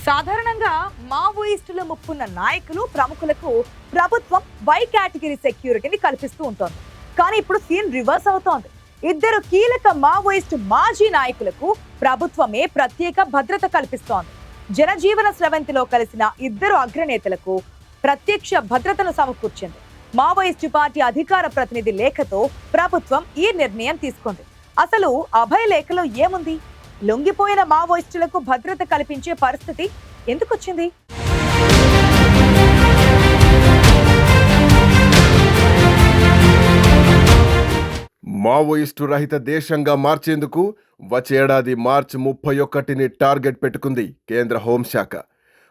సాధారణంగా మావోయిస్టుల ముప్పున్న నాయకులు ప్రముఖులకు ప్రభుత్వం వై కేటగిరీ సెక్యూరిటీని కల్పిస్తూ ఉంటుంది. కానీ ఇప్పుడు సీన్ రివర్స్ అవుతోంది. ఇద్దరు కీలక మావోయిస్టు మాజీ నాయకులకు ప్రభుత్వమే ప్రత్యేక భద్రత కల్పిస్తోంది. జనజీవన స్రవంతిలో కలిసిన ఇద్దరు అగ్రనేతలకు ప్రత్యక్ష భద్రతను సమకూర్చింది. మావోయిస్టు పార్టీ అధికార ప్రతినిధి లేఖతో ప్రభుత్వం ఈ నిర్ణయం తీసుకుంది. అసలు అభయ లేఖలో ఏముంది? లొంగిపోయిన మావోయిస్టులకు భద్రత కల్పించే పరిస్థితి ఎందుకొచ్చింది? మావోయిస్టు రహిత దేశంగా మార్చేందుకు వచ్చే ఏడాది మార్చి 31ని టార్గెట్ పెట్టుకుంది కేంద్ర హోంశాఖ.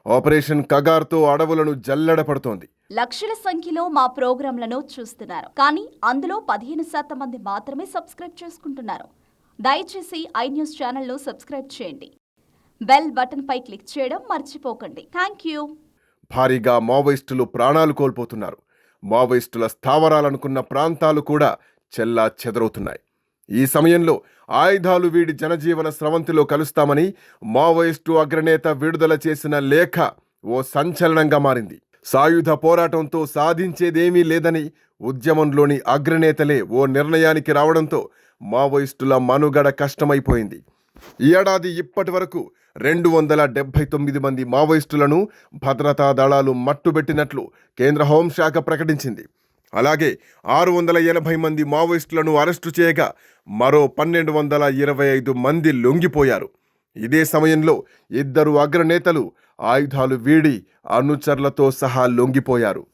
ఆపరేషన్ కగార్తో అడవులను జల్లెడపడుతోంది. లక్షల సంఖ్యలో మా ప్రోగ్రాంలను చూస్తున్నారు, కానీ అందులో 15% మంది మాత్రమే సబ్స్క్రైబ్ చేసుకుంటున్నారు. దయచేసి ఐ న్యూస్ ఛానల్ను సబ్స్క్రైబ్ చేయండి. బెల్ బటన్ పై క్లిక్ చేయడం మర్చిపోకండి. Thank you. భారీగా మావోయిస్టులు ప్రాణాలు కోల్పోతున్నారు. మావోయిస్టుల స్థావరాలనుకున్న ప్రాంతాలు కూడా చెల్లా చెదరవుతున్నాయి. ఈ సమయంలో ఆయుధాలు వీడి జనజీవన స్రవంతిలో కలుస్తామని మావోయిస్టు అగ్రనేత విడుదల చేసిన లేఖ ఓ సంచలనంగా మారింది. సాయుధ పోరాటంతో సాధించేదేమీ లేదని ఉద్యమంలోని అగ్రనేతలే ఓ నిర్ణయానికి రావడంతో మావోయిస్టుల మనుగడ కష్టమైపోయింది. ఈ ఏడాది ఇప్పటి వరకు 279 మంది మావోయిస్టులను భద్రతా దళాలు మట్టుబెట్టినట్లు కేంద్ర హోంశాఖ ప్రకటించింది. అలాగే 680 మంది మావోయిస్టులను అరెస్టు చేయగా మరో 1225 మంది లొంగిపోయారు. ఇదే సమయంలో ఇద్దరు అగ్రనేతలు ఆయుధాలు వీడి అనుచరులతో సహా లొంగిపోయారు.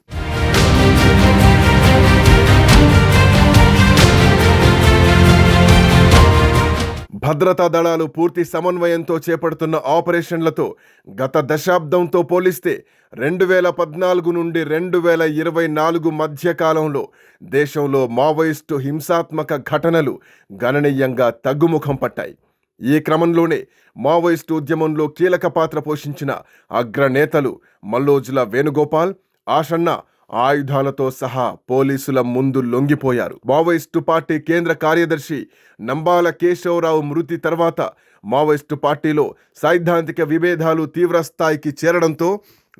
భద్రతా దళాలు పూర్తి సమన్వయంతో చేపడుతున్న ఆపరేషన్లతో గత దశాబ్దంతో పోలిస్తే 2014 నుండి 2024 మధ్య కాలంలో దేశంలో మావోయిస్టు హింసాత్మక ఘటనలు గణనీయంగా తగ్గుముఖం పట్టాయి. ఈ క్రమంలోనే మావోయిస్టు ఉద్యమంలో కీలక పాత్ర పోషించిన అగ్రనేతలు మల్లోజుల వేణుగోపాల్, ఆషన్న ఆయుధాలతో సహా పోలీసుల ముందు లొంగిపోయారు. మావోయిస్టు పార్టీ కేంద్ర కార్యదర్శి నంబాల కేశవరావు మృతి తర్వాత మావోయిస్టు పార్టీలో సైద్ధాంతిక విభేదాలు తీవ్రస్థాయికి చేరడంతో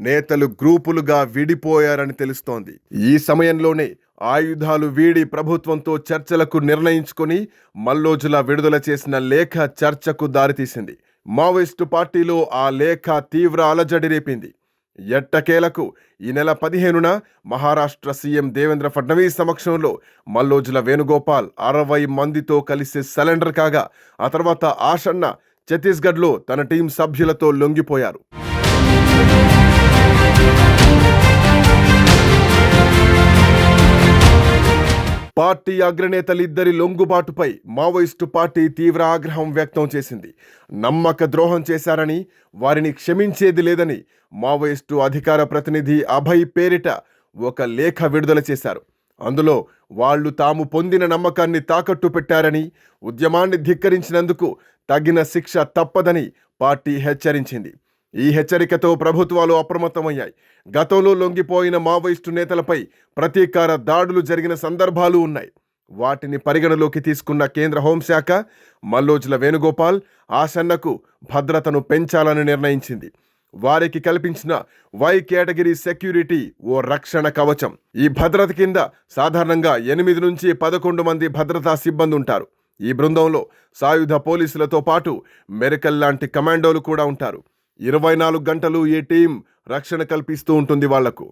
నేతలు గ్రూపులుగా విడిపోయారని తెలుస్తోంది. ఈ సమయంలోనే ఆయుధాలు వీడి ప్రభుత్వంతో చర్చలకు నిర్ణయించుకొని మల్లోజుల విడుదల చేసిన లేఖ చర్చకు దారితీసింది. మావోయిస్టు పార్టీలో ఆ లేఖ తీవ్ర అలజడి రేపింది. ఎట్టకేలకు ఈ నెల 15న మహారాష్ట్ర సీఎం దేవేంద్ర ఫడ్నవీస్ సమక్షంలో మల్లోజుల వేణుగోపాల్ 60 మందితో కలిసి సరెండర్ కాగా, ఆ తర్వాత ఆషన్న ఛత్తీస్గఢ్లో తన టీం సభ్యులతో లొంగిపోయారు. పార్టీ అగ్రనేతలిద్దరి లొంగుబాటుపై మావోయిస్టు పార్టీ తీవ్ర ఆగ్రహం వ్యక్తం చేసింది. నమ్మక ద్రోహం చేశారని, వారిని క్షమించేది లేదని మావోయిస్టు అధికార ప్రతినిధి అభయ్ పేరిట ఒక లేఖ విడుదల చేశారు. అందులో వాళ్లు తాము పొందిన నమ్మకాన్ని తాకట్టు పెట్టారని, ఉద్యమాన్ని ధిక్కరించినందుకు తగిన శిక్ష తప్పదని పార్టీ హెచ్చరించింది. ఈ హెచ్చరికతో ప్రభుత్వాలు అప్రమత్తమయ్యాయి. గతంలో లొంగిపోయిన మావోయిస్టు నేతలపై ప్రతీకార దాడులు జరిగిన సందర్భాలు ఉన్నాయి. వాటిని పరిగణలోకి తీసుకున్న కేంద్ర హోంశాఖ మల్లోజుల వేణుగోపాల్, ఆషన్నకు భద్రతను పెంచాలని నిర్ణయించింది. వారికి కల్పించిన వై కేటగిరీ సెక్యూరిటీ ఓ రక్షణ కవచం. ఈ భద్రత కింద సాధారణంగా 8 నుంచి 11 మంది భద్రతా సిబ్బంది ఉంటారు. ఈ బృందంలో సాయుధ పోలీసులతో పాటు మెరికల్ లాంటి కమాండోలు కూడా ఉంటారు. 24 గంటలు ఈ టీం రక్షణ కల్పిస్తూ ఉంటుంది వాళ్లకు.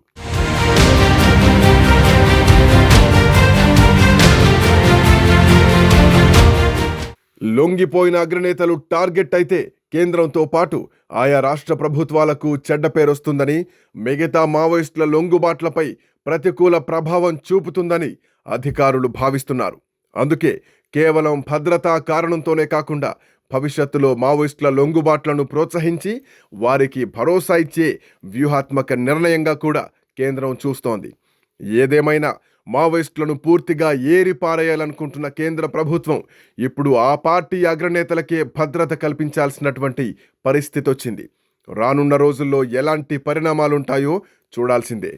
లొంగిపోయిన అగ్రనేతలు టార్గెట్ అయితే కేంద్రంతో పాటు ఆయా రాష్ట్ర ప్రభుత్వాలకు చెడ్డ పేరొస్తుందని, మిగతా మావోయిస్టుల లొంగుబాట్లపై ప్రతికూల ప్రభావం చూపుతుందని అధికారులు భావిస్తున్నారు. అందుకే కేవలం భద్రతా కారణంతోనే కాకుండా భవిష్యత్తులో మావోయిస్టుల లొంగుబాట్లను ప్రోత్సహించి వారికి భరోసా ఇచ్చే వ్యూహాత్మక నిర్ణయంగా కూడా కేంద్రం చూస్తోంది. ఏదేమైనా మావోయిస్టులను పూర్తిగా ఏరిపారేయాలనుకుంటున్న కేంద్ర ప్రభుత్వం ఇప్పుడు ఆ పార్టీ అగ్రనేతలకే భద్రత కల్పించాల్సినటువంటి పరిస్థితి వచ్చింది. రానున్న రోజుల్లో ఎలాంటి పరిణామాలుంటాయో చూడాల్సిందే.